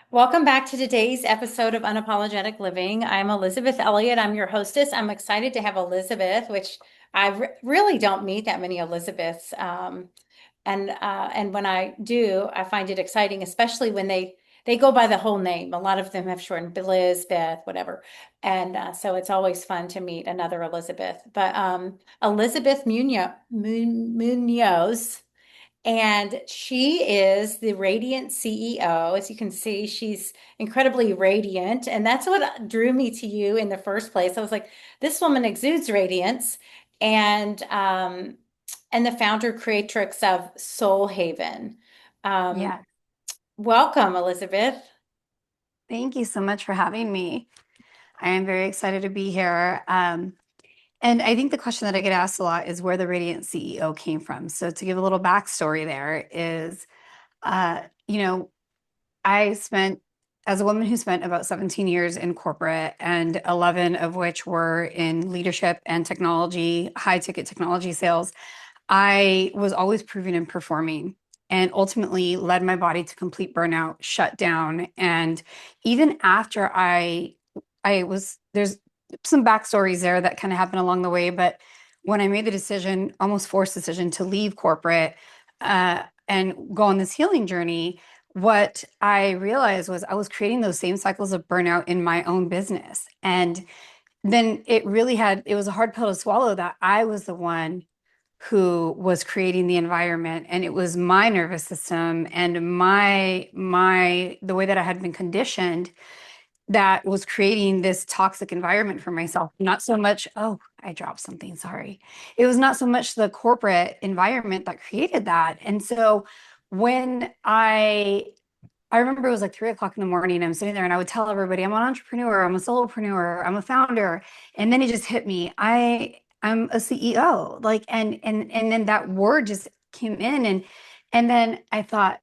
Welcome back to today's episode of Unapologetic Living. I'm Elizabeth Elliott. I'm your hostess. I'm excited to have Elizabeth, which I really don't meet that many Elizabeths. And when I do, I find it exciting, especially when they go by the whole name. A lot of them have shortened Liz, Beth, whatever. And so it's always fun to meet another Elizabeth. But Elizabeth Munoz. And she is the Radiant CEO. As you can see, she's incredibly radiant. And that's what drew me to you in the first place. I was like, this woman exudes radiance. And and the founder creatrix of Soulhaven. Um, Yeah, Welcome, Elizabeth. thank you so much for having me. I am very excited to be here. And I think the question that I get asked a lot is where the Radiant CEO came from. So to give a little backstory there is, uh, you know, I spent, as a woman who spent about 17 years in corporate and 11 of which were in leadership and technology, high ticket technology sales, I was always proving and performing and ultimately led my body to complete burnout, shut down. And even after I was, there's some backstories there that kind of happened along the way. But when I made the decision, almost forced decision to leave corporate and go on this healing journey, what I realized was I was creating those same cycles of burnout in my own business. And then it was a hard pill to swallow that I was the one who was creating the environment, and it was my nervous system and the way that I had been conditioned that was creating this toxic environment for myself. Not so much, oh, I dropped something, sorry. It was not so much the corporate environment that created that. And so when I remember it was like 3 o'clock in the morning. I'm sitting there and I would tell everybody, I'm an entrepreneur, I'm a solopreneur, I'm a founder. And then it just hit me. I'm a CEO. Like and then that word just came in and then I thought,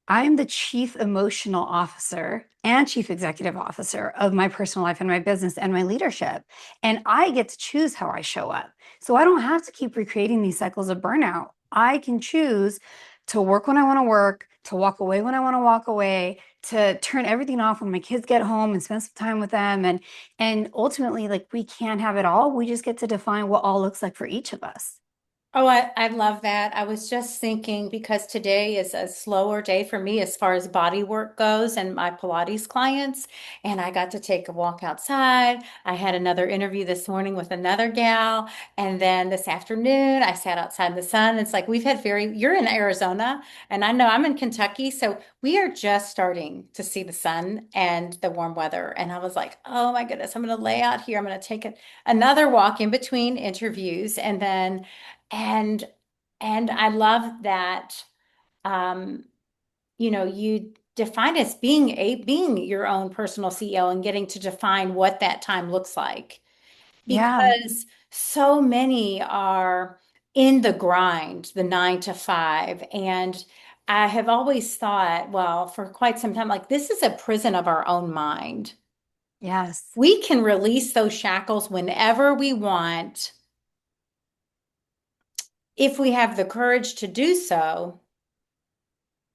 I'm the chief emotional officer and chief executive officer of my personal life and my business and my leadership. And I get to choose how I show up. So I don't have to keep recreating these cycles of burnout. I can choose to work when I want to work, to walk away when I want to walk away, to turn everything off when my kids get home and spend some time with them. And ultimately, like we can't have it all. We just get to define what all looks like for each of us. Oh, I love that. I was just thinking because today is a slower day for me as far as body work goes and my Pilates clients. And I got to take a walk outside. I had another interview this morning with another gal. And then this afternoon, I sat outside in the sun. It's like you're in Arizona and I know I'm in Kentucky. So we are just starting to see the sun and the warm weather. And I was like, oh my goodness, I'm going to lay out here. I'm going to take another walk in between interviews and then and and I love that um, you define as being your own personal CEO and getting to define what that time looks like Yeah. because so many are in the grind, the 9 to 5. And I have always thought, well, for quite some time, like this is a prison of our own mind. Yes. We can release those shackles whenever we want if we have the courage to do so.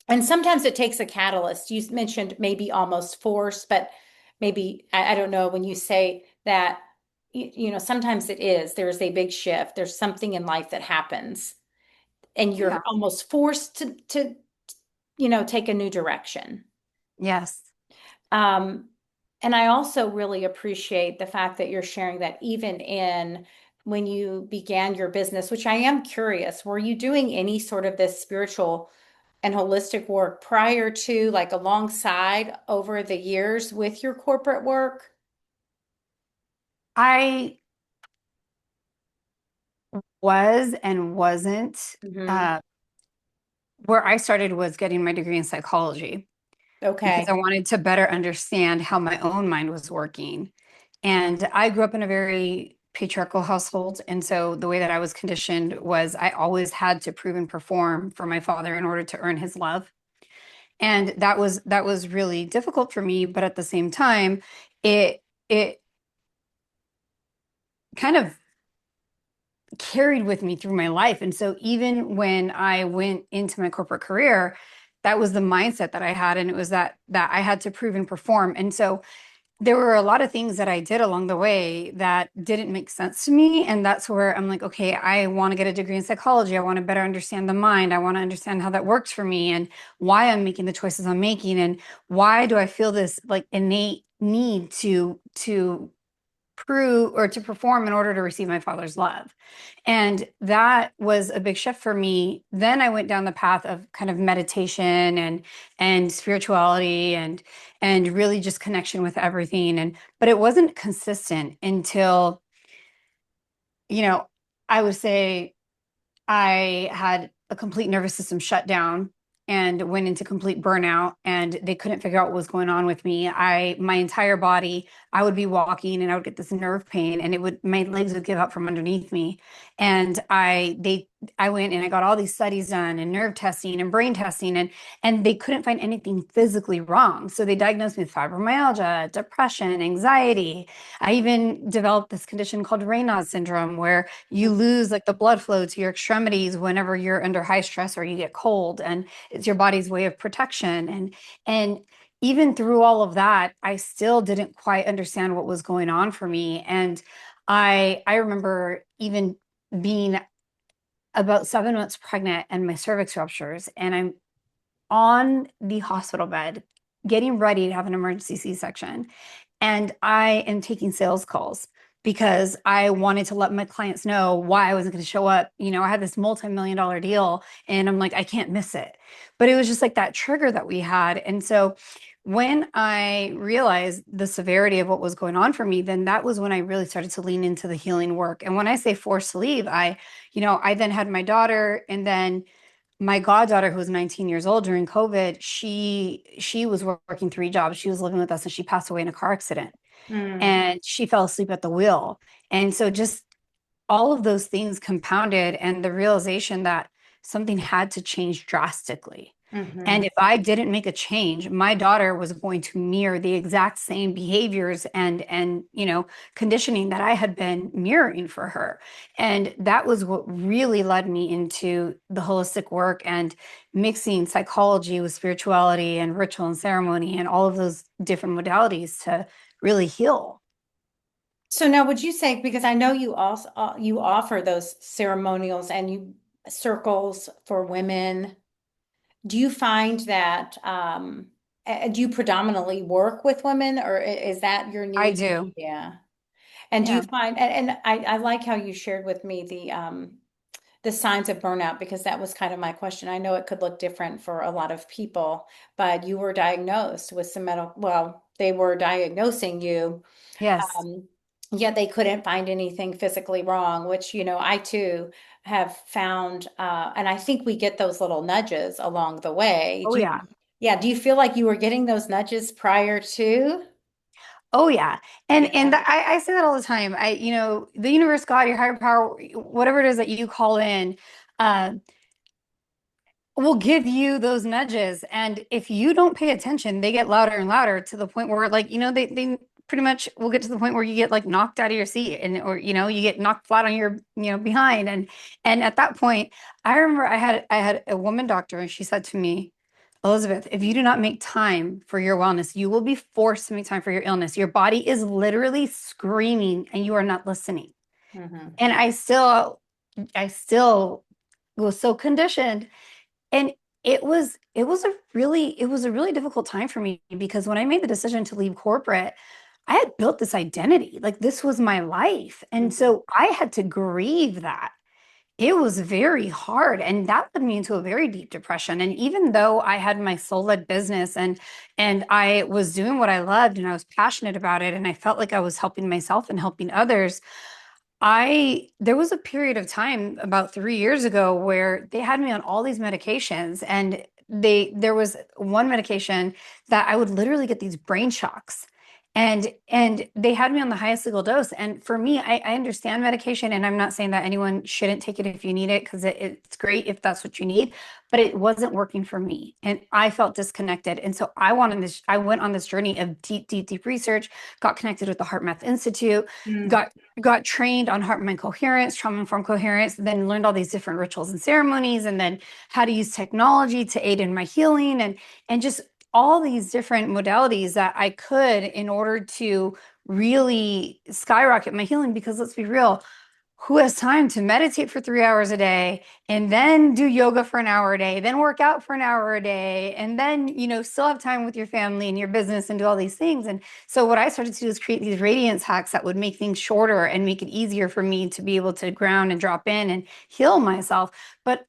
And sometimes it takes a catalyst. You mentioned maybe almost force, but maybe, I don't know, when you say that, sometimes it is. There's a big shift. There's something in life that happens, and Yeah. you're almost forced to take a new direction. Yes. Um, and I also really appreciate the fact that you're sharing that even in when you began your business, which I am curious, were you doing any sort of this spiritual and holistic work prior to, like alongside over the years with your corporate work? I was and wasn't. Hmm. Uh, where I started was getting my degree in psychology because I Okay. wanted to better understand how my own mind was working. And I grew up in a very patriarchal household. And so the way that I was conditioned was I always had to prove and perform for my father in order to earn his love. And that was really difficult for me. But at the same time, it kind of carried with me through my life. And so even when I went into my corporate career, that was the mindset that I had, and it was that I had to prove and perform. And so there were a lot of things that I did along the way that didn't make sense to me. And that's where I'm like, okay, I want to get a degree in psychology. I want to better understand the mind. I want to understand how that works for me and why I'm making the choices I'm making and why do I feel this like innate need to prove or to perform in order to receive my father's love. And that was a big shift for me. Then I went down the path of kind of meditation and spirituality and really just connection with everything. And but it wasn't consistent until, you know, I would say I had a complete nervous system shutdown and went into complete burnout and they couldn't figure out what was going on with me. My entire body, I would be walking and I would get this nerve pain and my legs would give up from underneath me. And I went and I got all these studies done and nerve testing and brain testing and they couldn't find anything physically wrong. So they diagnosed me with fibromyalgia, depression, anxiety. I even developed this condition called Raynaud's syndrome where you lose like the blood flow to your extremities whenever you're under high stress or you get cold, and it's your body's way of protection. And even through all of that, I still didn't quite understand what was going on for me. And I remember even being about 7 months pregnant and my cervix ruptures, and I'm on the hospital bed getting ready to have an emergency C-section. And I am taking sales calls because I wanted to let my clients know why I wasn't going to show up. You know, I had this multi-million-dollar deal and I'm like, I can't miss it. But it was just like that trigger that we had. And so when I realized the severity of what was going on for me, then that was when I really started to lean into the healing work. And when I say forced to leave, I then had my daughter, and then my goddaughter, who was 19 years old during COVID, she was working 3 jobs. She was living with us and she passed away in a car accident Mm, and she fell asleep at the wheel. And so just all of those things compounded and the realization that something had to change drastically. And mhm. if I didn't make a change, my daughter was going to mirror the exact same behaviors and conditioning that I had been mirroring for her. And that was what really led me into the holistic work and mixing psychology with spirituality and ritual and ceremony and all of those different modalities to really heal. So now would you say, because I know you also you offer those ceremonials and you circles for women, do you find that do you predominantly work with women or is that your I niche? do. Yeah. And do you Yeah. find and I like how you shared with me the signs of burnout because that was kind of my question. I know it could look different for a lot of people, but you were diagnosed with some well, they were diagnosing you, Yes. um, yet they couldn't find anything physically wrong, which, I too have found, and I think we get those little nudges along the way. Oh, yeah. Yeah, do you feel like you were getting those nudges prior to? Oh yeah. And Yeah. I say that all the time. The universe, God, your higher power, whatever it is that you call in, uh, will give you those nudges. And if you don't pay attention, they get louder and louder to the point where they pretty much will get to the point where you get like knocked out of your seat or you get knocked flat on your, behind. And at that point, I remember I had a woman doctor and she said to me, Elizabeth, if you do not make time for your wellness, you will be forced to make time for your illness. Your body is literally screaming and you are not listening. Hmm. And I still was so conditioned. And it was a really difficult time for me because when I made the decision to leave corporate, I had built this identity. Like this was my life. And Hmm. so I had to grieve that. It was very hard, and that led me into a very deep depression. And even though I had my soul-led business and I was doing what I loved and I was passionate about it and I felt like I was helping myself and helping others, I there was a period of time about 3 years ago where they had me on all these medications and there was one medication that I would literally get these brain shocks. And they had me on the highest legal dose. And for me, I understand medication, and I'm not saying that anyone shouldn't take it if you need it, because it's great if that's what you need, but it wasn't working for me. And I felt disconnected. And so I went on this journey of deep, deep, deep research, got connected with the Heart Math Institute, Mm. got trained on heart mind coherence, trauma informed coherence, then learned all these different rituals and ceremonies, and then how to use technology to aid in my healing, and just all these different modalities that I could in order to really skyrocket my healing. Because let's be real, who has time to meditate for 3 hours a day and then do yoga for an hour a day, then work out for an hour a day, and then, still have time with your family and your business and do all these things? And so what I started to do is create these radiance hacks that would make things shorter and make it easier for me to be able to ground and drop in and heal myself. But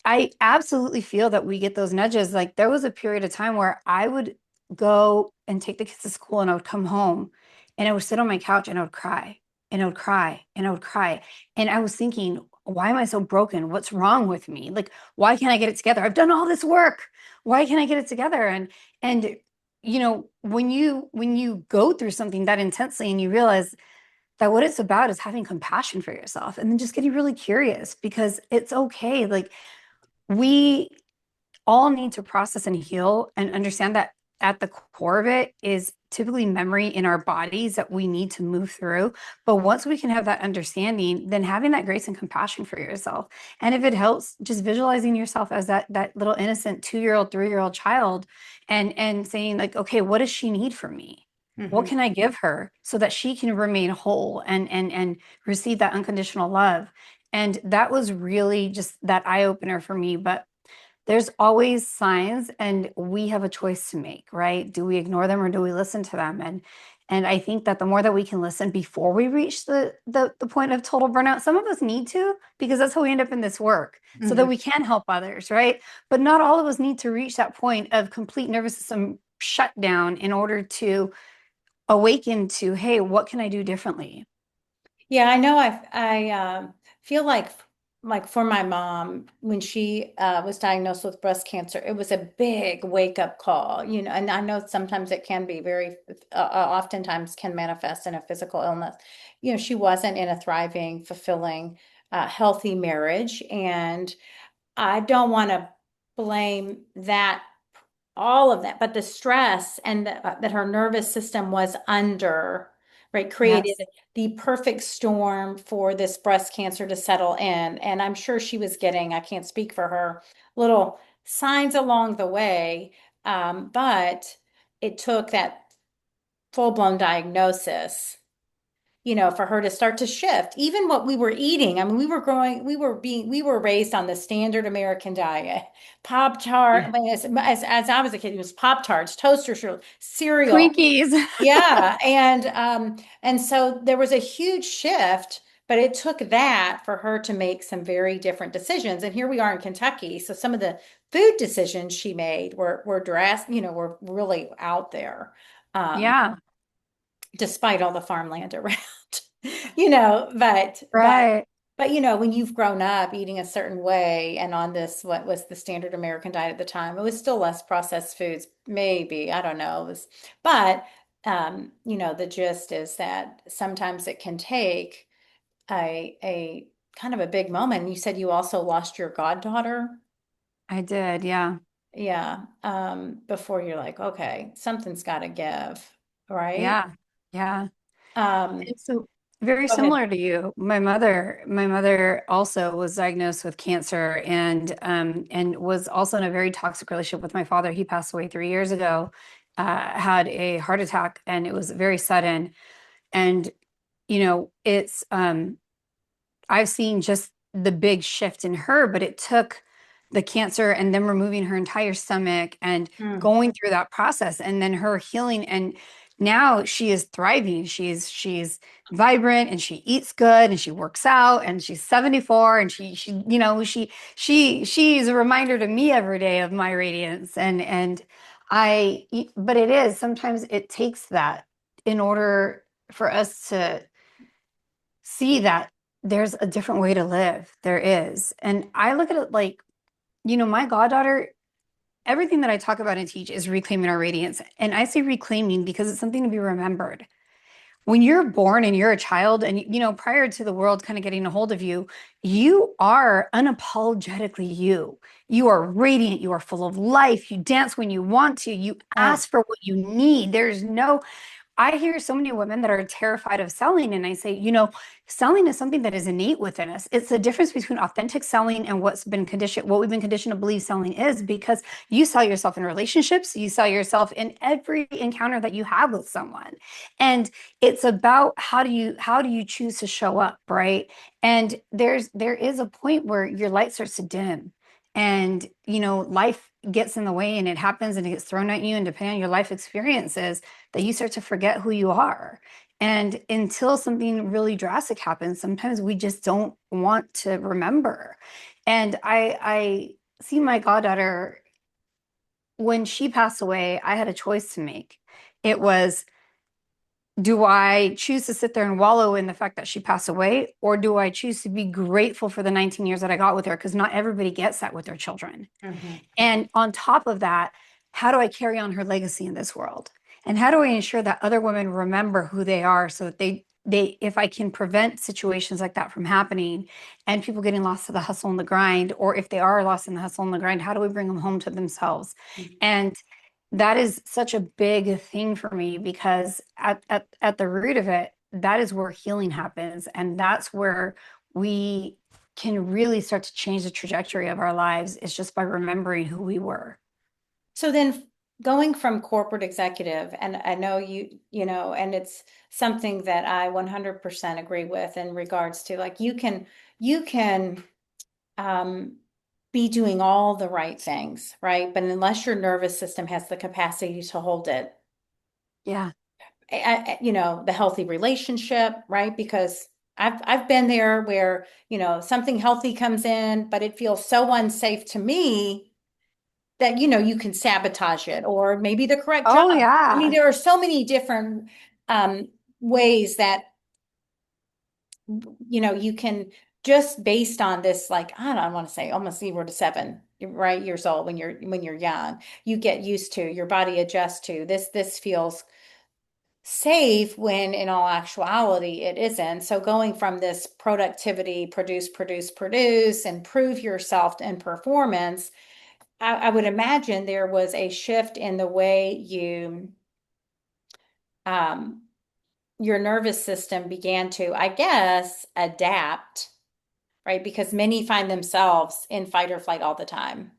I absolutely feel that we get those nudges. Like, there was a period of time where I would go and take the kids to school, and I would come home and I would sit on my couch and I would cry and I would cry and I would cry. And I was thinking, why am I so broken? What's wrong with me? Like, why can't I get it together? I've done all this work. Why can't I get it together? And when you go through something that intensely and you realize that what it's about is having compassion for yourself, and then just getting really curious, because it's okay. Like, we all need to process and heal and understand that at the core of it is typically memory in our bodies that we need to move through. But once we can have that understanding, then having that grace and compassion for yourself. And if it helps, just visualizing yourself as that little innocent 2-year-old, 3-year-old child, and saying, like, okay, what does she need from me? What Mhm. can I give her so that she can remain whole and receive that unconditional love? And that was really just that eye opener for me. But there's always signs, and we have a choice to make, right? Do we ignore them or do we listen to them? And I think that the more that we can listen before we reach the point of total burnout, some of us need to, because that's how we end up in this work, so that Mhm. we can help others, right? But not all of us need to reach that point of complete nervous system shutdown in order to awaken to, hey, what can I do differently? Yeah, I know. I feel like for my mom, when she was diagnosed with breast cancer, it was a big wake up call, and I know sometimes it can be very, oftentimes can manifest in a physical illness. She wasn't in a thriving, fulfilling, healthy marriage, and I don't want to blame that, all of that, but the stress and that her nervous system was under, right, created Yes. the perfect storm for this breast cancer to settle in. And I'm sure she was getting, I can't speak for her, little signs along the way, but it took that full-blown diagnosis, for her to start to shift. Even what we were eating. I mean, we were raised on the standard American diet. Pop Tart, Yeah. as I was a kid, it was Pop Tarts, toaster cereal. Twinkies. Yeah, and so there was a huge shift, but it took that for her to make some very different decisions. And here we are in Kentucky, so some of the food decisions she made were drastic, were really out there. Um, Yeah. despite all the farmland around, you know, but but Right. but when you've grown up eating a certain way and on this, what was the standard American diet at the time, it was still less processed foods, maybe, I don't know. It was, but the gist is that sometimes it can take a kind of a big moment. You said you also lost your goddaughter. I did. Yeah. Yeah. Before you're like, okay, something's got to give, right? Yeah. Yeah. Um, And so, very go ahead. similar to you, my mother also was diagnosed with cancer, and was also in a very toxic relationship with my father. He passed away 3 years ago, had a heart attack, and it was very sudden. And it's I've seen just the big shift in her, but it took the cancer and then removing her entire stomach and Mm. going through that process, and then her healing. And now she is thriving. She's vibrant, and she eats good, and she works out, and she's 74, and she's a reminder to me every day of my radiance. But it is, sometimes it takes that in order for us to see that there's a different way to live. There is. And I look at it like, my goddaughter, everything that I talk about and teach is reclaiming our radiance. And I say reclaiming because it's something to be remembered. When you're born and you're a child, and prior to the world kind of getting a hold of you, you are unapologetically you. You are radiant, you are full of life, you dance when you want to, you Right. ask for what you need. There's no I hear so many women that are terrified of selling, and I say, selling is something that is innate within us. It's the difference between authentic selling and what we've been conditioned to believe selling is, because you sell yourself in relationships, you sell yourself in every encounter that you have with someone. And it's about how do you choose to show up, right? And there is a point where your light starts to dim, and life gets in the way, and it happens, and it gets thrown at you, and depending on your life experiences, that you start to forget who you are. And until something really drastic happens, sometimes we just don't want to remember. And I see my goddaughter, when she passed away, I had a choice to make. It was, do I choose to sit there and wallow in the fact that she passed away, or do I choose to be grateful for the 19 years that I got with her? Because not everybody gets that with their children. Mhm. And on top of that, how do I carry on her legacy in this world? And how do I ensure that other women remember who they are, so that if I can prevent situations like that from happening and people getting lost to the hustle and the grind, or if they are lost in the hustle and the grind, how do we bring them home to themselves? And that is such a big thing for me, because at the root of it, that is where healing happens. And that's where we can really start to change the trajectory of our lives, is just by remembering who we were. So then going from corporate executive, and I know and it's something that I 100% agree with in regards to, like, you can um be doing all the right things, right? But unless your nervous system has the capacity to hold it, Yeah. the healthy relationship, right? Because I've been there where, something healthy comes in, but it feels so unsafe to me that, you can sabotage it, or maybe the correct job. Oh, I mean, yeah. there are so many different um, ways that, you can, just based on this, like, I don't want to say almost 0 to 7, right, years old, when you're young, you get used to, your body adjusts to this feels safe, when in all actuality it isn't. So going from this productivity, produce, improve yourself and performance, I would imagine there was a shift in the way um, your nervous system began to, I guess, adapt, right? Because many find themselves in fight or flight all the time.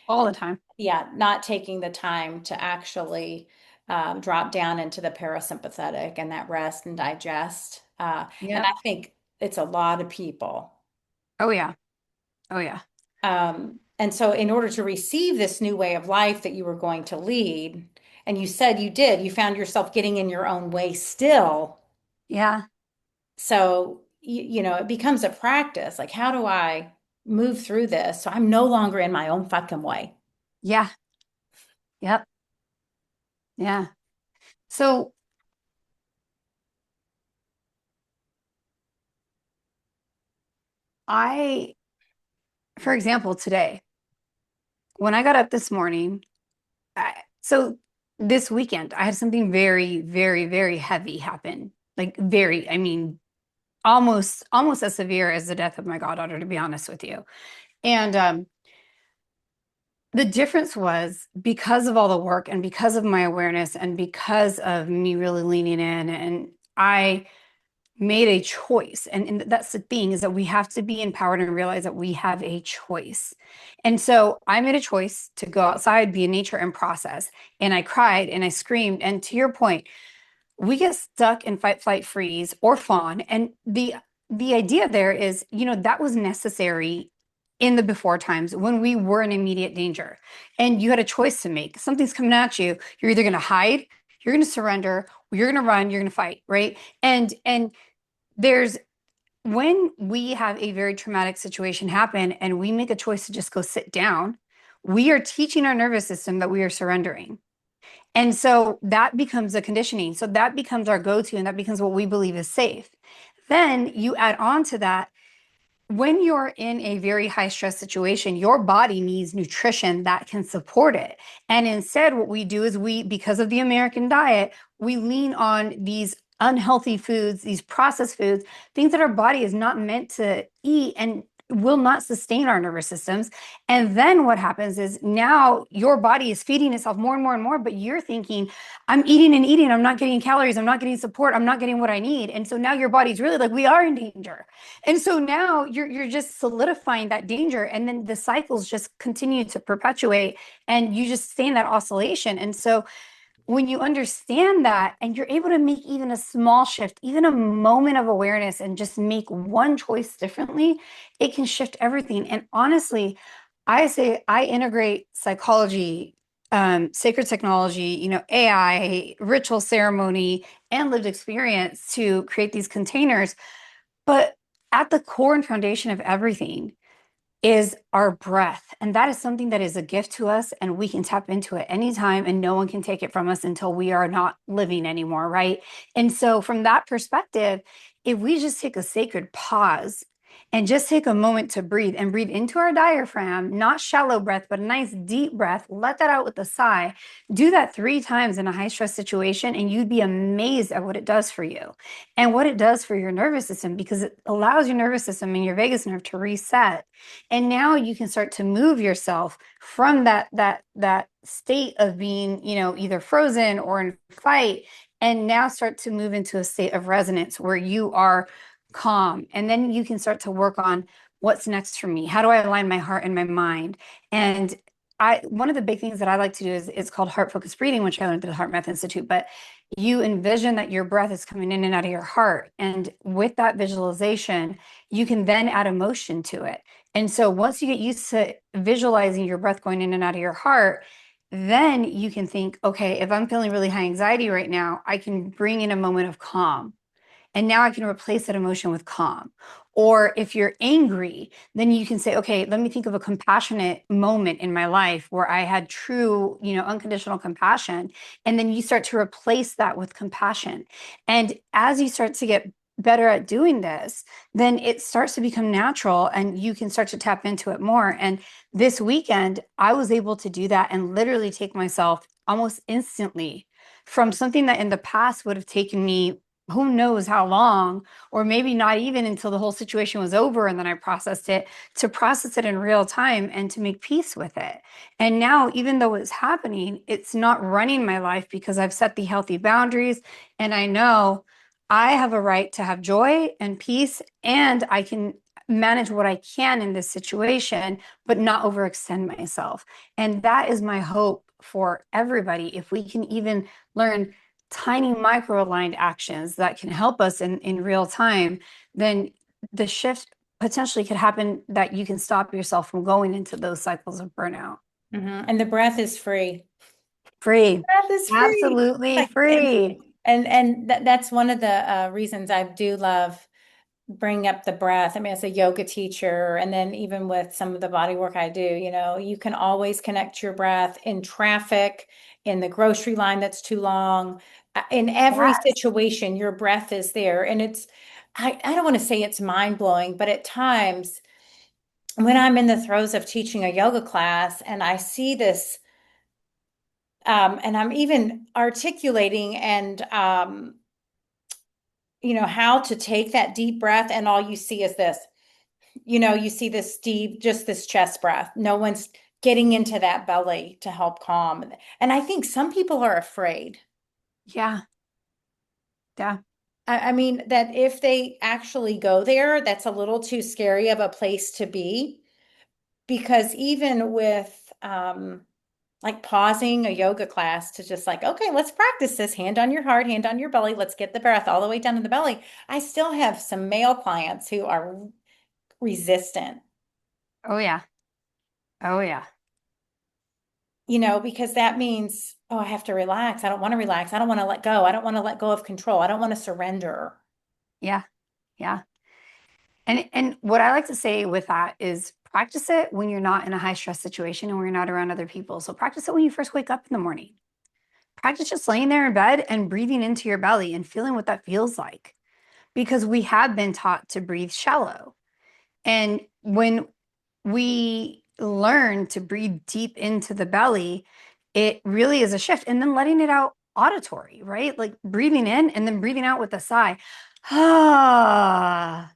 All the time. Yeah, not taking the time to actually drop down into the parasympathetic and that rest and digest. And Yep. I think it's a lot of people. Oh, yeah. Oh, yeah. And so, in order to receive this new way of life that you were going to lead, and you said you did, you found yourself getting in your own way still. Yeah. So, it becomes a practice. Like, how do I move through this so I'm no longer in my own fucking way? Yeah. Yep. Yeah. So I, for example, today, when I got up this morning, so this weekend, I had something very, very, very heavy happen. Like, very, I mean, almost as severe as the death of my goddaughter, to be honest with you. And the difference was, because of all the work and because of my awareness and because of me really leaning in, and I made a choice. And that's the thing, is that we have to be empowered and realize that we have a choice. And so I made a choice to go outside, be in nature, and process. And I cried and I screamed. And to your point, we get stuck in fight, flight, freeze, or fawn. And the idea there is, that was necessary in the before times when we were in immediate danger. And you had a choice to make. Something's coming at you. You're either going to hide, you're going to surrender, or you're going to run, you're going to fight, right? And there's when we have a very traumatic situation happen and we make a choice to just go sit down, we are teaching our nervous system that we are surrendering. And so that becomes a conditioning. So that becomes our go-to, and that becomes what we believe is safe. Then you add on to that when you're in a very high stress situation, your body needs nutrition that can support it. And instead, what we do is because of the American diet, we lean on these unhealthy foods, these processed foods, things that our body is not meant to eat and will not sustain our nervous systems. And then what happens is now your body is feeding itself more and more and more, but you're thinking, I'm eating and eating, I'm not getting calories, I'm not getting support, I'm not getting what I need. And so now your body's really like, we are in danger. And so now you're just solidifying that danger, and then the cycles just continue to perpetuate, and you just stay in that oscillation. And so when you understand that and you're able to make even a small shift, even a moment of awareness, and just make one choice differently, it can shift everything. And honestly, I say I integrate psychology, sacred technology, AI, ritual ceremony, and lived experience to create these containers. But at the core and foundation of everything is our breath. And that is something that is a gift to us, and we can tap into it anytime, and no one can take it from us until we are not living anymore, right? And so, from that perspective, if we just take a sacred pause and just take a moment to breathe and breathe into our diaphragm, not shallow breath, but a nice deep breath, let that out with a sigh. Do that 3 times in a high stress situation, and you'd be amazed at what it does for you and what it does for your nervous system, because it allows your nervous system and your vagus nerve to reset. And now you can start to move yourself from that state of being, either frozen or in fight, and now start to move into a state of resonance where you are calm. And then you can start to work on what's next for me. How do I align my heart and my mind? And one of the big things that I like to do is it's called heart focused breathing, which I learned through the Heart Math Institute. But you envision that your breath is coming in and out of your heart. And with that visualization, you can then add emotion to it. And so once you get used to visualizing your breath going in and out of your heart, then you can think, okay, if I'm feeling really high anxiety right now, I can bring in a moment of calm. And now I can replace that emotion with calm. Or if you're angry, then you can say, okay, let me think of a compassionate moment in my life where I had true, unconditional compassion. And then you start to replace that with compassion. And as you start to get better at doing this, then it starts to become natural and you can start to tap into it more. And this weekend, I was able to do that and literally take myself almost instantly from something that in the past would have taken me who knows how long, or maybe not even until the whole situation was over and then I processed it, to process it in real time and to make peace with it. And now, even though it's happening, it's not running my life because I've set the healthy boundaries and I know I have a right to have joy and peace, and I can manage what I can in this situation, but not overextend myself. And that is my hope for everybody. If we can even learn tiny micro aligned actions that can help us in real time, then the shift potentially could happen that you can stop yourself from going into those cycles of burnout. And the breath is free. Free. Breath is free. Absolutely Like, and free. that's one of the reasons I do love bring up the breath. I mean, as a yoga teacher, and then even with some of the body work I do, you can always connect your breath in traffic, in the grocery line that's too long, in every Yes. situation, your breath is there. And I don't want to say it's mind blowing, but at times when I'm in the throes of teaching a yoga class and I see this, and I'm even articulating and, how to take that deep breath, and all you see is this. You see this deep, just this chest breath. No one's getting into that belly to help calm. And I think some people are afraid. Yeah. Yeah. I mean, that if they actually go there, that's a little too scary of a place to be. Because even with like pausing a yoga class to just like, okay, let's practice this, hand on your heart, hand on your belly, let's get the breath all the way down to the belly. I still have some male clients who are resistant. Oh, yeah. Oh, yeah. Because that means, oh, I have to relax. I don't want to relax. I don't want to let go. I don't want to let go of control. I don't want to surrender. Yeah. Yeah. And what I like to say with that is practice it when you're not in a high stress situation and when you're not around other people. So practice it when you first wake up in the morning. Practice just laying there in bed and breathing into your belly and feeling what that feels like. Because we have been taught to breathe shallow. And when we learn to breathe deep into the belly, it really is a shift. And then letting it out auditory, right? Like breathing in and then breathing out with a sigh. Ah,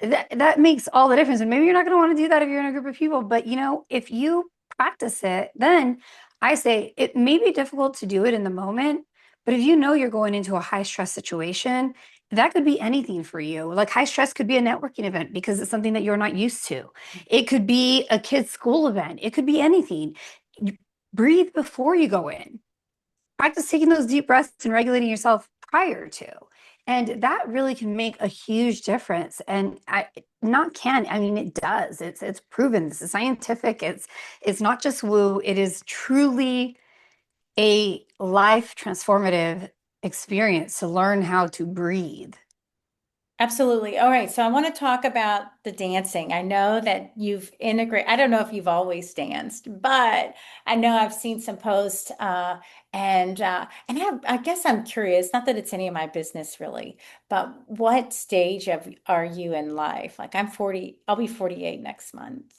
that makes all the difference. And maybe you're not going to want to do that if you're in a group of people, but if you practice it, then I say it may be difficult to do it in the moment, but if you know you're going into a high stress situation, that could be anything for you. Like high stress could be a networking event because it's something that you're not used to. It could be a kid's school event. It could be anything. Breathe before you go in. Practice taking those deep breaths and regulating yourself prior to. And that really can make a huge difference. And I mean, it does. It's proven. This is scientific. It's not just woo. It is truly a life transformative experience to learn how to breathe. Absolutely. All right. So I want to talk about the dancing. I know that you've integrated, I don't know if you've always danced, but I know I've seen some posts I guess I'm curious, not that it's any of my business really, but what stage are you in life? Like I'm 40, I'll be 48 next month.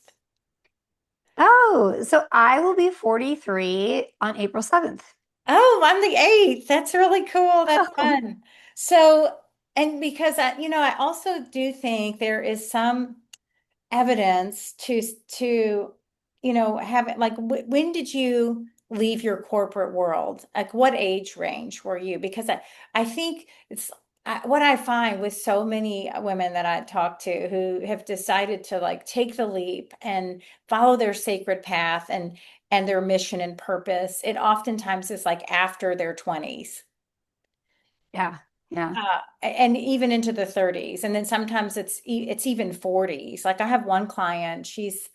Oh, so I will be 43 on April 7th. Oh, I'm the eighth. That's really cool. That's Oh, fun. So, and because I also do think there is some evidence to have it like when did you leave your corporate world? Like what age range were you? Because I think what I find with so many women that I talk to who have decided to like take the leap and follow their sacred path and their mission and purpose, it oftentimes is like after their 20s. yeah, yeah, And even into the 30s, and then sometimes it's even 40s. Like I have one client, she's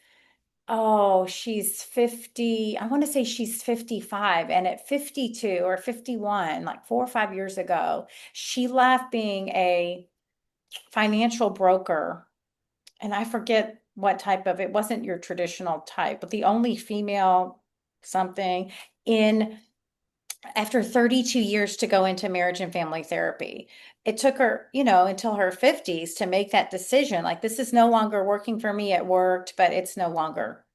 50. I want to say she's 55, and at 52 or 51, like 4 or 5 years ago, she left being a financial broker, and I forget what type of, it wasn't your traditional type, but the only female something in after 32 years to go into marriage and family therapy. It took her, until her 50s to make that decision. Like, this is no longer working for me. It worked, but it's no longer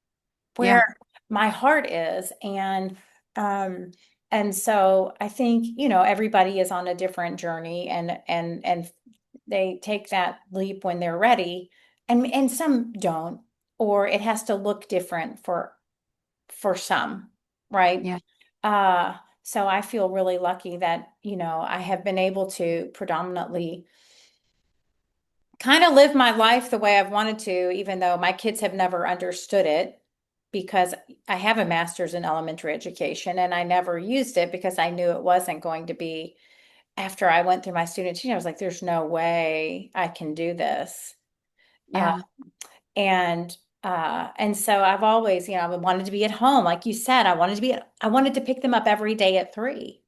yeah, where my heart is. Um, and so I think, everybody is on a different journey and they take that leap when they're ready. And some don't, or it has to look different for some, right? yeah, Uh, so I feel really lucky that, I have been able to predominantly kind of live my life the way I've wanted to, even though my kids have never understood it because I have a master's in elementary education and I never used it because I knew it wasn't going to be after I went through my student teaching. I was like, there's no way I can do this. Uh, yeah, and so I've always, I wanted to be at home. Like you said, I wanted to pick them up every day at 3.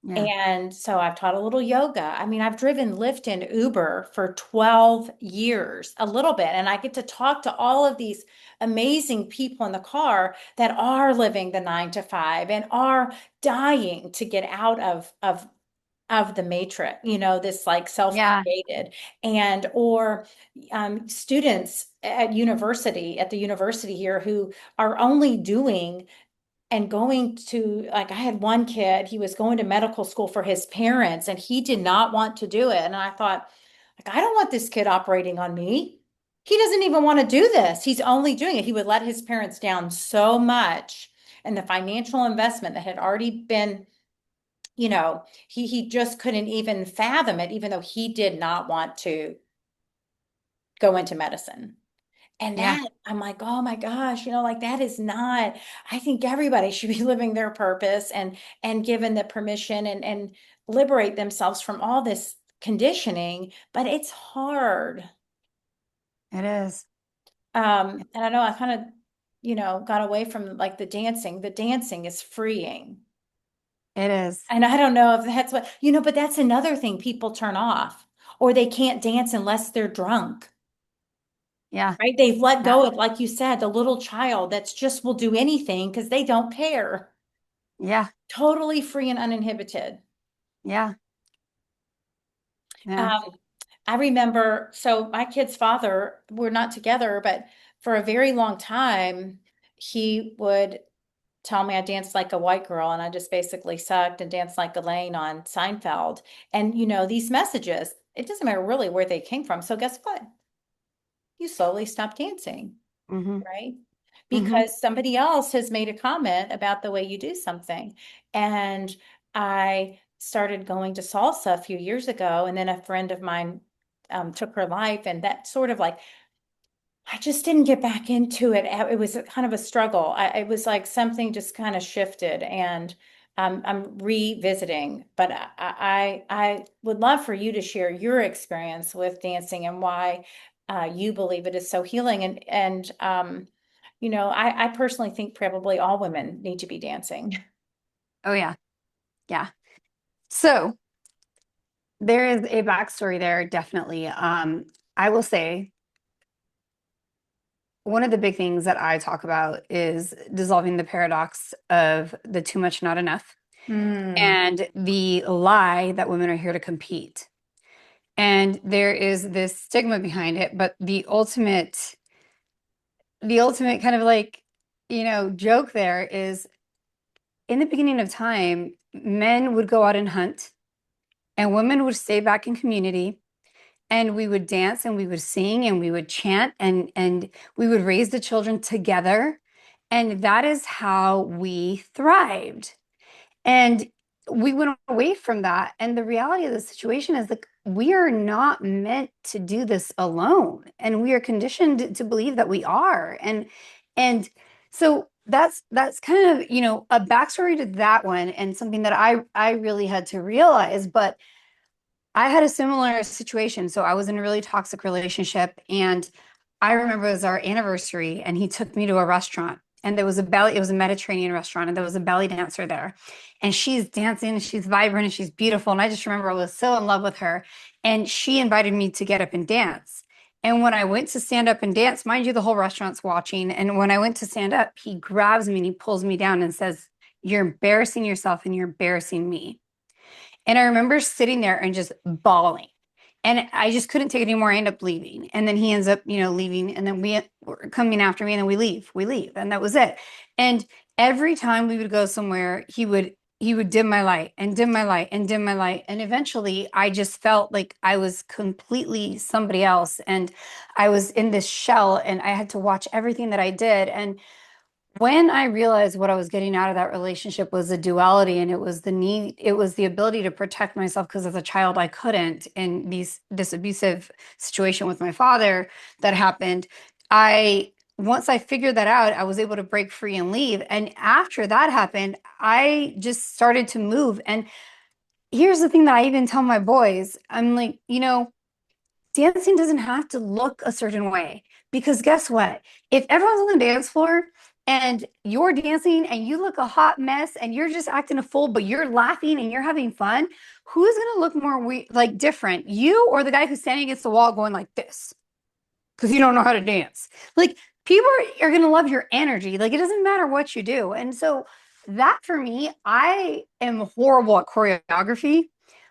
yeah, And so I've taught a little yoga. I mean, I've driven Lyft and Uber for 12 years, a little bit, and I get to talk to all of these amazing people in the car that are living the 9 to 5 and are dying to get out of the matrix, this like yeah, self-created or students at the university here who are only doing and going to like I had one kid, he was going to medical school for his parents and he did not want to do it. And I thought, like, I don't want this kid operating on me. He doesn't even want to do this. He's only doing it. He would let his parents down so much. And the financial investment that had already been, he just couldn't even fathom it, even though he did not want to go into medicine. And yeah. that I'm like, oh my gosh, like that is not, I think everybody should be living their purpose and given the permission and liberate themselves from all this conditioning, but it's hard. It is. And I know I kind of, got away from like the dancing. The dancing is freeing. It is. And I don't know if that's what, but that's another thing people turn off, or they can't dance unless they're drunk. Yeah. Right? They've let Yeah. go of, like you said, the little child that's just will do anything because they don't care. Yeah. Totally free and uninhibited. Yeah. Yeah. Um, I remember, so my kid's father, we're not together, but for a very long time, he would tell me I danced like a white girl and I just basically sucked and danced like Elaine on Seinfeld. And these messages, it doesn't matter really where they came from. So guess what? You slowly stop dancing, Hmm. right? Hmm. Because somebody else has made a comment about the way you do something. And I started going to salsa a few years ago, and then a friend of mine took her life, and that sort of like I just didn't get back into it. It was kind of a struggle. It was like something just kind of shifted, and I'm revisiting. But I would love for you to share your experience with dancing and why you believe it is so healing. I personally think probably all women need to be dancing. Oh yeah. Yeah. So there is a backstory there, definitely. I will say one of the big things that I talk about is dissolving the paradox of the too much, not enough, Mm. and the lie that women are here to compete. And there is this stigma behind it, but the ultimate kind of like, joke there is in the beginning of time, men would go out and hunt, and women would stay back in community, and we would dance and we would sing and we would chant and we would raise the children together. And that is how we thrived. And we went away from that. And the reality of the situation is that we are not meant to do this alone. And we are conditioned to believe that we are. And so that's kind of, a backstory to that one and something that I really had to realize. But I had a similar situation. So I was in a really toxic relationship, and I remember it was our anniversary, and he took me to a restaurant, and it was a Mediterranean restaurant, and there was a belly dancer there. And she's dancing, and she's vibrant, and she's beautiful. And I just remember I was so in love with her. And she invited me to get up and dance. And when I went to stand up and dance, mind you, the whole restaurant's watching. And when I went to stand up, he grabs me and he pulls me down and says, "You're embarrassing yourself and you're embarrassing me." And I remember sitting there and just bawling. And I just couldn't take it anymore. I end up leaving. And then he ends up, leaving. And then we were coming after me and then we leave. We leave. And that was it. And every time we would go somewhere, he would dim my light and dim my light and dim my light. And eventually I just felt like I was completely somebody else. And I was in this shell and I had to watch everything that I did. And when I realized what I was getting out of that relationship was a duality, and it was the need, it was the ability to protect myself because as a child I couldn't in this abusive situation with my father that happened. I Once I figured that out, I was able to break free and leave. And after that happened, I just started to move. And here's the thing that I even tell my boys. I'm like, dancing doesn't have to look a certain way because guess what? If everyone's on the dance floor and you're dancing and you look a hot mess and you're just acting a fool, but you're laughing and you're having fun, who's gonna look more like different? You or the guy who's standing against the wall going like this? Because you don't know how to dance. Like people are going to love your energy. Like it doesn't matter what you do. And so that for me, I am horrible at choreography.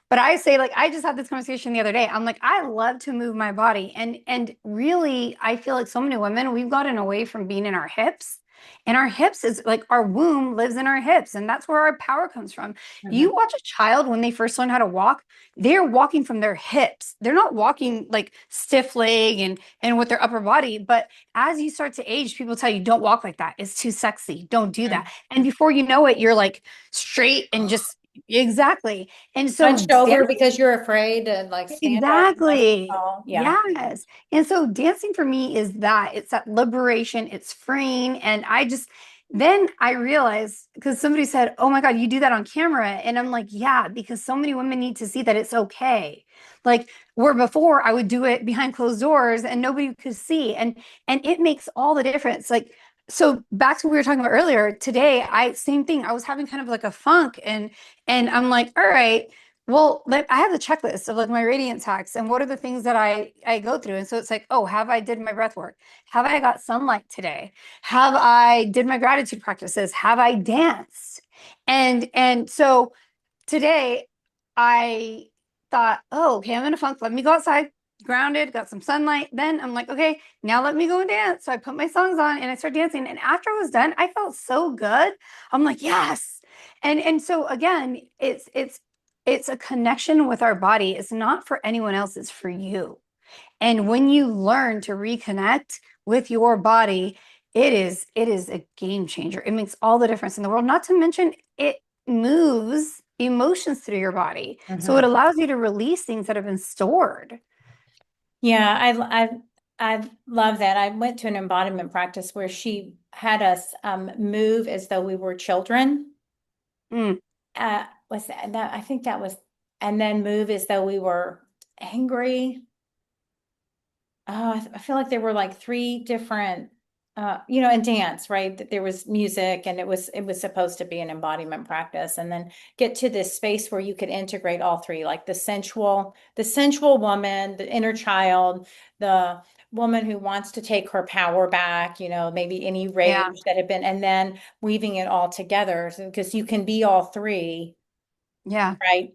But I say like I just had this conversation the other day. I'm like I love to move my body and really I feel like so many women we've gotten away from being in our hips. And our hips is like our womb lives in our hips and that's where our power comes from. Mhm. You watch a child when they first learn how to walk, they're walking from their hips. They're not walking like stiff leg and with their upper body. But as you start to age, people tell you, don't walk like that. It's too sexy. Don't do that. And before you know it, you're like straight and just exactly. And so Hunched over dancing, because you're afraid to like stand up nice and exactly. tall. Yeah. Yes. And so dancing for me is that it's that liberation, it's freeing. And then I realized because somebody said, "Oh my God, you do that on camera." And I'm like, yeah, because so many women need to see that it's okay. Like where before I would do it behind closed doors and nobody could see. And it makes all the difference. Like, so back to what we were talking about earlier, today, same thing. I was having kind of like a funk and I'm like, all right. Well, like I have the checklist of like my radiance hacks and what are the things that I go through. And so it's like, oh, have I did my breath work? Have I got sunlight today? Have I did my gratitude practices? Have I danced? And so today I thought, oh, okay, I'm in a funk. Let me go outside. grounded, got some sunlight. Then I'm like, okay, now let me go and dance. So I put my songs on and I started dancing. And after I was done, I felt so good. I'm like, yes. And so again, it's a connection with our body. It's not for anyone else, it's for you. And when you learn to reconnect with your body, it is a game changer. It makes all the difference in the world. Not to mention it moves emotions through your body. So it Mhm. allows you to release things that have been stored. Yeah, I love that. I went to an embodiment practice where she had us move as though we were children. Mm, Was that I think that was, and then move as though we were angry. Oh, I feel like there were like three different, and dance, right? That there was music, and it was supposed to be an embodiment practice, and then get to this space where you could integrate all three, like the sensual woman, the inner child, the woman who wants to take her power back, maybe any yeah, rage that had been, and then weaving it all together, because you can be all three, yeah, right?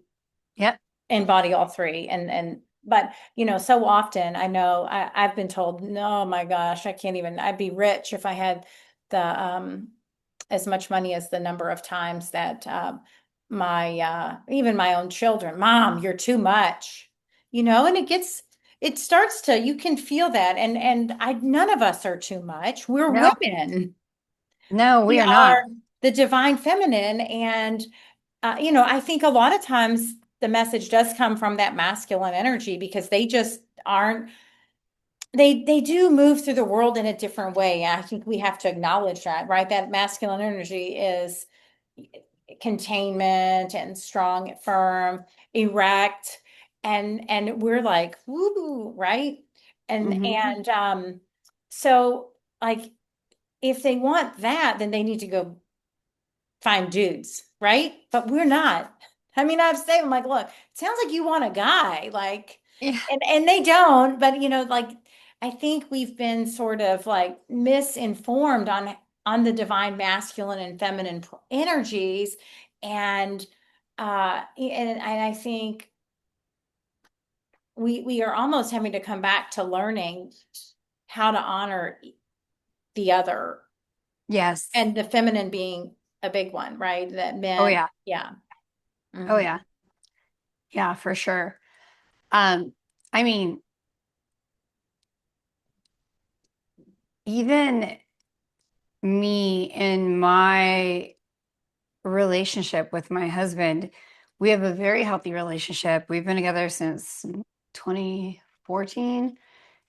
yep, Embody all three, and but so often I know I've been told, no, my gosh, I can't even, I'd be rich if I had the as much money as the number of times that my even my own children, mom, you're too much, and it starts to, you can feel that, and I none of us are too much. We're no, women. no, we We are not. are the divine feminine, and I think a lot of times the message does come from that masculine energy, because they just aren't, they do move through the world in a different way. I think we have to acknowledge that, right? That masculine energy is containment and strong, firm, erect, and we're like, woo, right? And Hmm. and so, like, if they want that, then they need to go find dudes, right? But we're not. I mean, I've said, I'm like, look, it sounds like you want a guy, like, Yeah. and they don't, but like, I think we've been sort of like misinformed on the divine masculine and feminine energies, and and I think we are almost having to come back to learning how to honor the other, Yes. and the feminine being a big one, right? That Oh men, yeah. yeah. Oh Mhm. yeah. Yeah, for sure. Um, I mean, even me in my relationship with my husband, we have a very healthy relationship. We've been together since 2014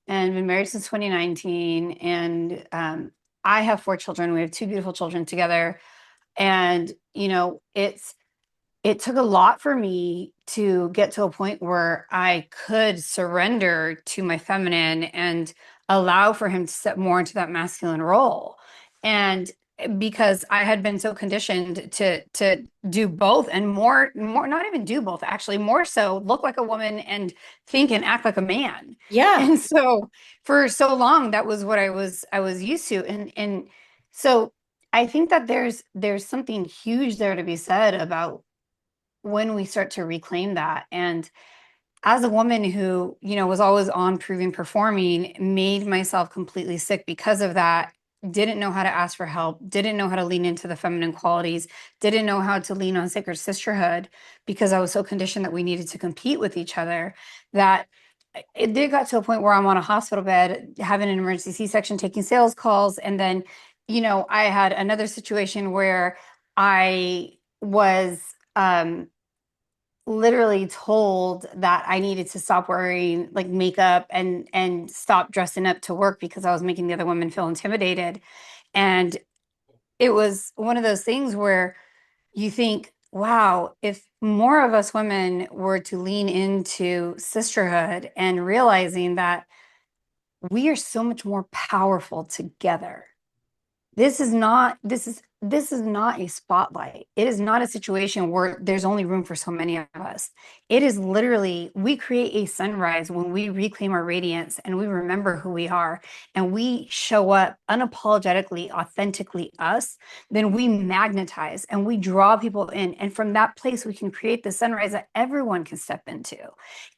and been married since 2019. And I have four children. We have two beautiful children together. And, it took a lot for me to get to a point where I could surrender to my feminine and allow for him to step more into that masculine role. And because I had been so conditioned to do both and more not even do both, actually more so look like a woman and think and act like a man. Yeah. And so for so long that was what I was used to. And so I think that there's something huge there to be said about when we start to reclaim that. And as a woman who, was always on proving performing, made myself completely sick because of that, didn't know how to ask for help, didn't know how to lean into the feminine qualities, didn't know how to lean on sacred sisterhood because I was so conditioned that we needed to compete with each other, that it did got to a point where I'm on a hospital bed having an emergency C-section, taking sales calls. And then, I had another situation where I was literally told that I needed to stop wearing like makeup and stop dressing up to work because I was making the other women feel intimidated. And it was one of those things where you think, wow, if more of us women were to lean into sisterhood and realizing that we are so much more powerful together. This is not, this is this is not a spotlight. It is not a situation where there's only room for so many of us. It is literally, we create a sunrise when we reclaim our radiance and we remember who we are and we show up unapologetically, authentically us, then we magnetize and we draw people in. And from that place, we can create the sunrise that everyone can step into.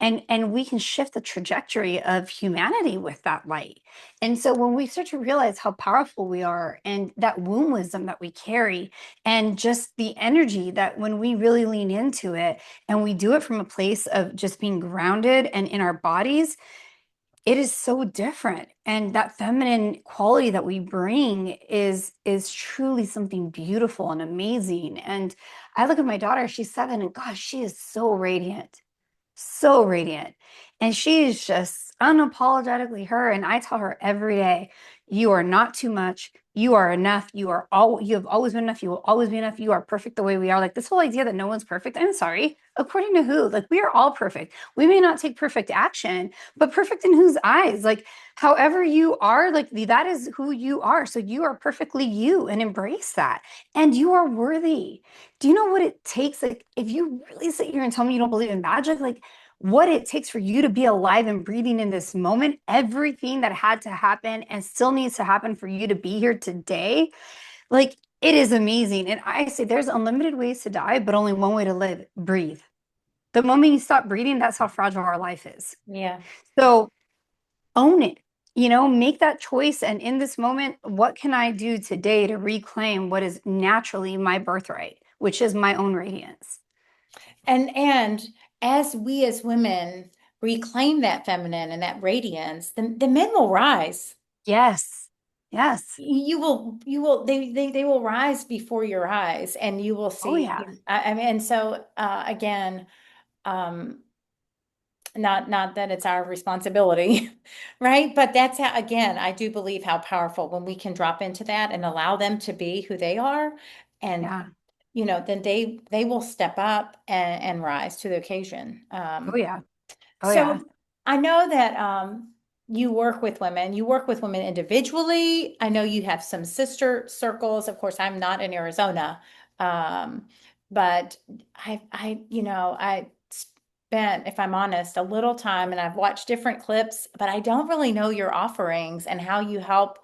And we can shift the trajectory of humanity with that light. And so when we start to realize how powerful we are and that womb wisdom that we carry, and just the energy that when we really lean into it and we do it from a place of just being grounded and in our bodies, it is so different. And that feminine quality that we bring is truly something beautiful and amazing. And I look at my daughter, she's 7, and gosh, she is so radiant, so radiant. And she is just unapologetically her. And I tell her every day, you are not too much. You are enough. You have always been enough. You will always be enough. You are perfect the way we are. Like this whole idea that no one's perfect. I'm sorry. According to who? Like we are all perfect. We may not take perfect action, but perfect in whose eyes? Like however you are, like that is who you are. So you are perfectly you and embrace that. And you are worthy. Do you know what it takes? Like, if you really sit here and tell me you don't believe in magic, like what it takes for you to be alive and breathing in this moment, everything that had to happen and still needs to happen for you to be here today, like it is amazing. And I say there's unlimited ways to die, but only one way to live, breathe. The moment you stop breathing, that's how fragile our life is. Yeah. So own it, make that choice. And in this moment, what can I do today to reclaim what is naturally my birthright, which is my own radiance? And as we as women reclaim that feminine and that radiance, the men will rise. Yes. Yes. You will they will rise before your eyes and you will Oh, see. yeah. I mean, and so again, um, not that it's our responsibility, right? But that's how, again, I do believe how powerful when we can drop into that and allow them to be who they are, and Yeah. then they will step up and rise to the occasion. Oh, yeah. Oh, yeah. So I know that you work with women individually. I know you have some sister circles. Of course, I'm not in Arizona. But I spent, if I'm honest, a little time and I've watched different clips, but I don't really know your offerings and how you help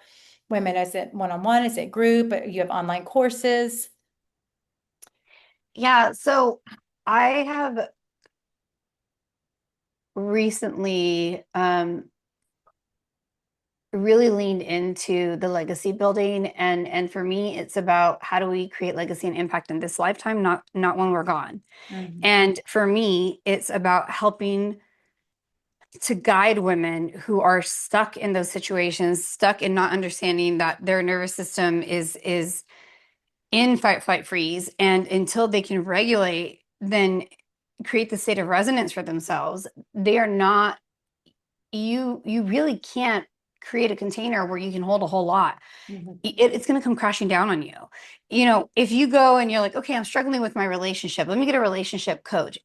women. Is it one-on-one? Is it group? You have online courses? Yeah. So I have recently really leaned into the legacy building, and for me it's about how do we create legacy and impact in this lifetime, not when we're gone. Mhm. And for me it's about helping to guide women who are stuck in those situations, stuck in not understanding that their nervous system is in fight, flight, freeze, and until they can regulate, then create the state of resonance for themselves, they are not, you really can't create a container where you can hold a whole lot. Mhm. It's going to come crashing down on you. If you go and you're like, okay, I'm struggling with my relationship, let me get a relationship coach.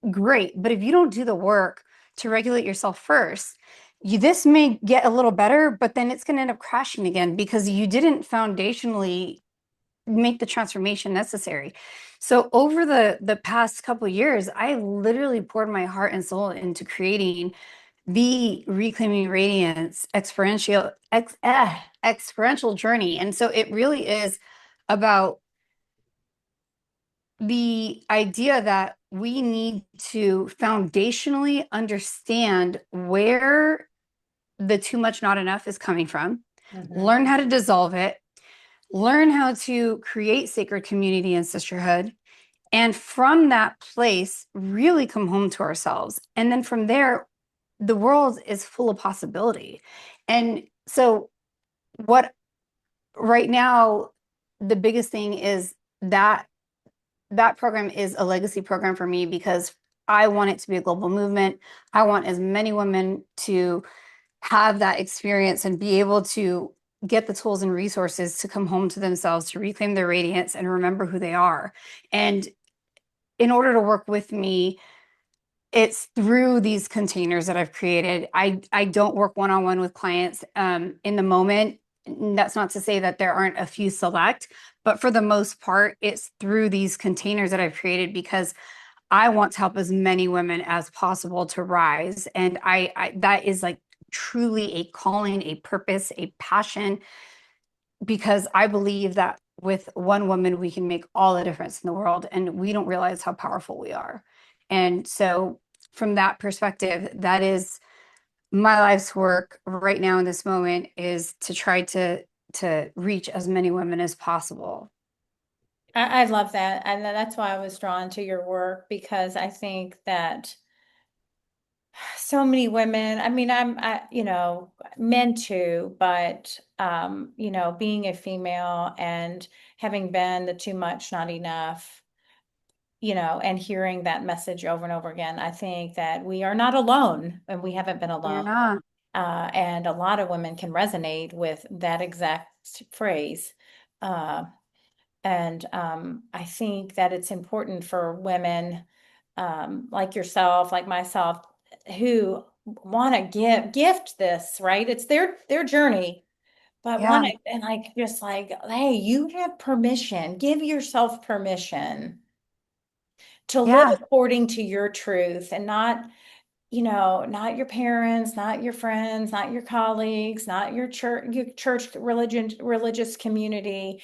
Great. But if you don't do the work to regulate yourself first, this may get a little better, but then it's going to end up crashing again because you didn't foundationally make the transformation necessary. So over the past couple of years, I literally poured my heart and soul into creating the Reclaiming Radiance experiential journey. And so it really is about the idea that we need to foundationally understand where the too much, not enough is coming from, Mhm. learn how to dissolve it, learn how to create sacred community and sisterhood. And from that place, really come home to ourselves. And then from there, the world is full of possibility. And so, what right now, the biggest thing is that that program is a legacy program for me because I want it to be a global movement. I want as many women to have that experience and be able to get the tools and resources to come home to themselves, to reclaim their radiance and remember who they are. And in order to work with me, it's through these containers that I've created. I don't work one-on-one with clients in the moment. that's not to say that there aren't a few select, but for the most part, it's through these containers that I've created because I want to help as many women as possible to rise. And I that is like truly a calling, a purpose, a passion, because I believe that with one woman, we can make all the difference in the world, and we don't realize how powerful we are. And so, from that perspective, that is my life's work right now in this moment is to try to reach as many women as possible. I love that. And that's why I was drawn to your work because I think that so many women, I mean, men too, but, being a female and having been the too much, not enough, and hearing that message over and over again, I think that we are not alone and we haven't been We're alone. not. And a lot of women can resonate with that exact phrase. Uh, and I think that it's important for women like yourself, like myself, who want to gift this, right? It's their journey, but want Yeah. to and like just like, hey, you have permission. Give yourself permission to live Yeah. according to your truth and not not your parents, not your friends, not your colleagues, not your church religious community,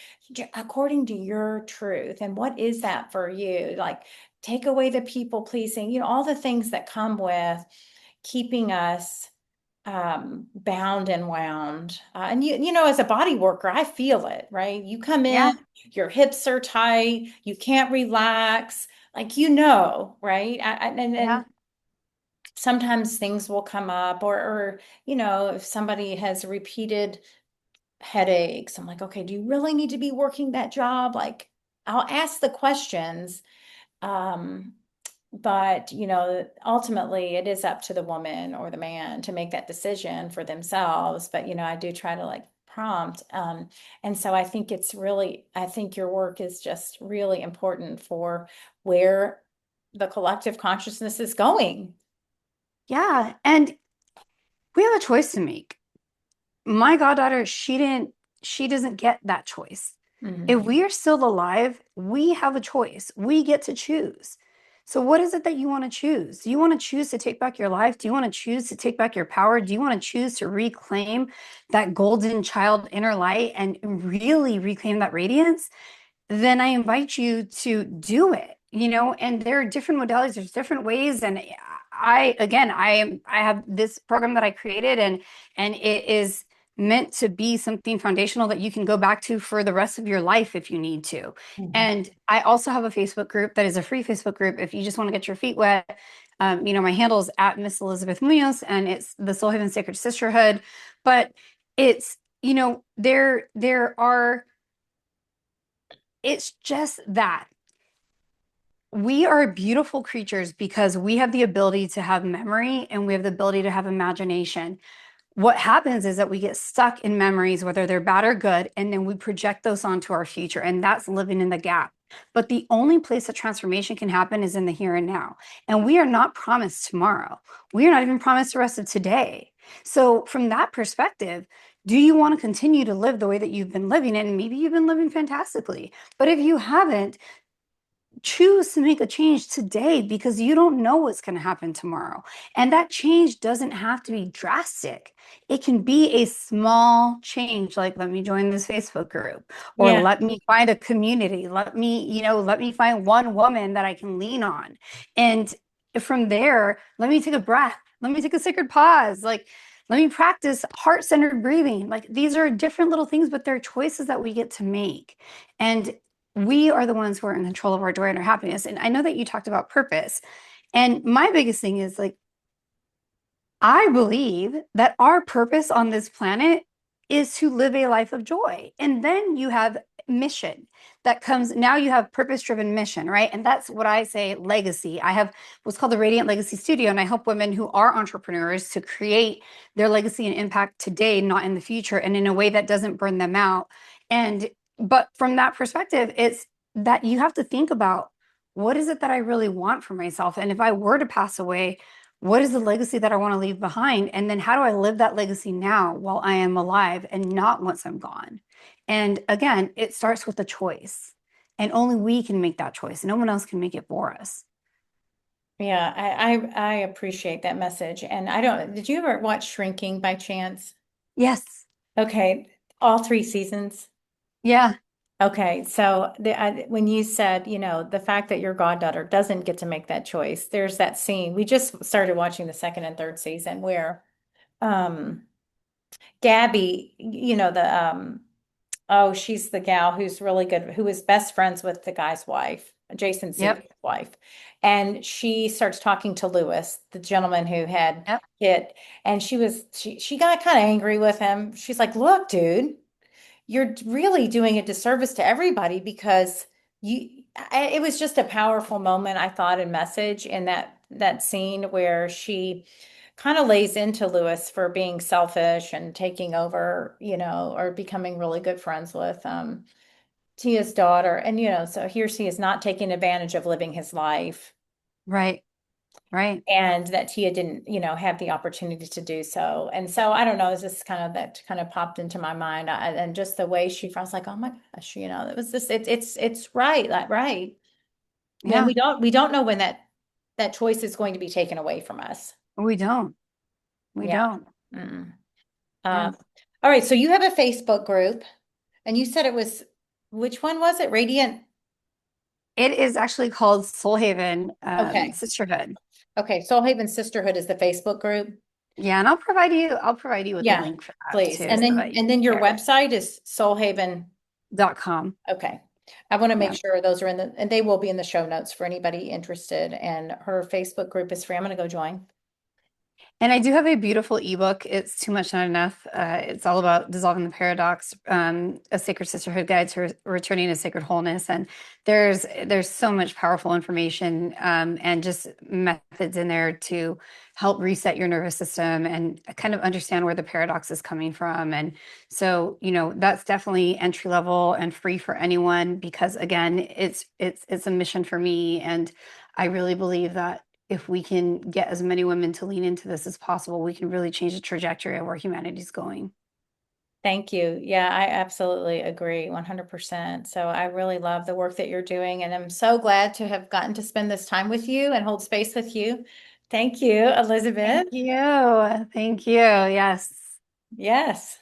according to your truth. And what is that for you? Like, take away the people pleasing, all the things that come with keeping us bound and wound. And as a body worker, I feel it, right? You come in, Yeah. your hips are tight, you can't relax, like right? And Yeah. sometimes things will come up or if somebody has repeated headaches, I'm like, okay, do you really need to be working that job? Like, I'll ask the questions. um but ultimately it is up to the woman or the man to make that decision for themselves. But I do try to like prompt. And so I think your work is just really important for where the collective consciousness is going. Yeah. And we have a choice to make. My goddaughter, she doesn't get that choice. If Mhm. we are still alive, we have a choice. We get to choose. So what is it that you want to choose? Do you want to choose to take back your life? Do you want to choose to take back your power? Do you want to choose to reclaim that golden child inner light and really reclaim that radiance? Then I invite you to do it, and there are different modalities, there's different ways. And I have this program that I created, and it is meant to be something foundational that you can go back to for the rest of your life if you need to. Mhm. And I also have a Facebook group that is a free Facebook group if you just want to get your feet wet. My handle is at Miss Elizabeth Muñoz, and it's the Soulhaven Sacred Sisterhood. But it's, there are it's just that we are beautiful creatures because we have the ability to have memory and we have the ability to have imagination. What happens is that we get stuck in memories, whether they're bad or good, and then we project those onto our future, and that's living in the gap. But the only place that transformation can happen is in the here and now. And we are not promised tomorrow. We are not even promised the rest of today. So, from that perspective, do you want to continue to live the way that you've been living? And maybe you've been living fantastically. But if you haven't, choose to make a change today because you don't know what's going to happen tomorrow. And that change doesn't have to be drastic. It can be a small change, like let me join this Facebook group, or Yeah. let me find a community. Let me find one woman that I can lean on. And from there, let me take a breath. Let me take a sacred pause. Like, let me practice heart-centered breathing. Like, these are different little things, but they're choices that we get to make. And we are the ones who are in control of our joy and our happiness. And I know that you talked about purpose. And my biggest thing is like, I believe that our purpose on this planet is to live a life of joy. And then you have mission that comes, now you have purpose driven mission, right? And that's what I say legacy. I have what's called the Radiant Legacy Studio, and I help women who are entrepreneurs to create their legacy and impact today, not in the future, and in a way that doesn't burn them out. And, but from that perspective, it's that you have to think about what is it that I really want for myself? And if I were to pass away, What is the legacy that I want to leave behind? And then how do I live that legacy now while I am alive and not once I'm gone? And again, it starts with a choice. And only we can make that choice. No one else can make it for us. Yeah, I appreciate that message. And I don't, did you ever watch Shrinking by chance? Yes. Okay, all three seasons. Yeah. Okay, so when you said, the fact that your goddaughter doesn't get to make that choice, there's that scene. We just started watching the second and third season where um Gabby, oh, she's the gal who's really good, who is best friends with the guy's wife, Jason Yep. Segel's wife. And she starts talking to Lewis, the gentleman who had Yep. hit, and she got kind of angry with him. She's like, "Look, dude, you're really doing a disservice to everybody because it was just a powerful moment, I thought, and message in that scene where she kind of lays into Lewis for being selfish and taking over, or becoming really good friends with Tia's daughter. And so here she is not taking advantage of living his life, Right. Right. and that Tia didn't, have the opportunity to do so. And so I don't know, it's just that kind of popped into my mind. And just the way I was like, oh my gosh, it was this, it's right, like, right. When Yeah. we don't know when that choice is going to be taken away from us. We don't. We Yeah. don't. Mm. Yeah. Um, all right. So you have a Facebook group, and you said it was, which one was it? Radiant. It is actually called Soulhaven Okay. Sisterhood. Okay. Soulhaven Sisterhood is the Facebook group. Yeah, and I'll provide you with a Yeah, link for that please. too, so that you And can then your share. website is Soulhaven. .com. Okay. I want to make Yeah. sure those are and they will be in the show notes for anybody interested. And her Facebook group is free. I'm going to go join. And I do have a beautiful ebook. It's Too Much Not Enough. It's all about dissolving the paradox, a sacred sisterhood guide to returning to sacred wholeness. And there's so much powerful information and just methods in there to help reset your nervous system and kind of understand where the paradox is coming from. And so, that's definitely entry level and free for anyone because again, it's a mission for me. And I really believe that if we can get as many women to lean into this as possible, we can really change the trajectory of where humanity's going. Thank you. Yeah, I absolutely agree 100%. So I really love the work that you're doing, and I'm so glad to have gotten to spend this time with you and hold space with you. Thank you, Thank Elizabeth. you. Thank you. Yes. Yes.